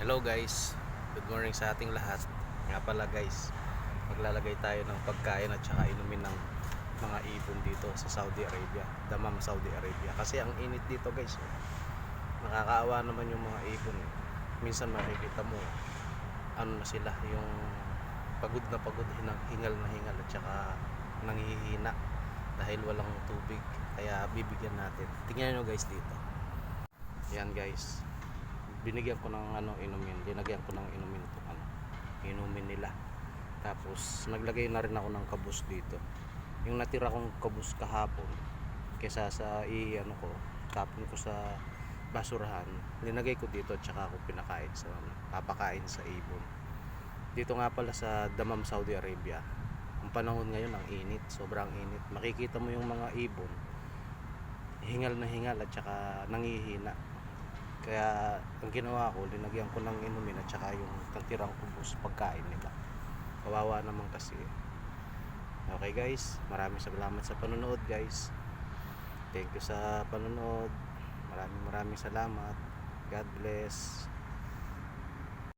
Hello guys, good morning sa ating lahat. Nga pala guys, maglalagay tayo ng pagkain at saka inumin ng mga ibon dito sa Saudi Arabia, Dammam, Saudi Arabia. Kasi ang init dito guys, nakakaawa naman yung mga ibon. Minsan makikita mo, ano na sila, yung pagod na pagod, hingal na hingal at saka nanghihina dahil walang tubig. Kaya bibigyan natin. Tingnan nyo guys dito. Yan guys, binigyan ko ng linagyan ko ng inumin to, inumin nila. Tapos naglagay na rin ako ng kabus dito. Yung natira kong kabus kahapon, kaysa sa tapon ko sa basurahan, linagay ko dito at saka ako papakain sa ibon. Dito nga pala sa Dammam, Saudi Arabia, ang panahon ngayon ang init, sobrang init. Makikita mo yung mga ibon hingal na hingal at saka nangihina. Kaya ang ginawa ko, linagyan ko ng inumin at saka yung tirang kubos pagkain nila. Kawawa naman kasi. Okay guys, maraming salamat sa panonood guys. Thank you sa panonood. Maraming salamat. God bless.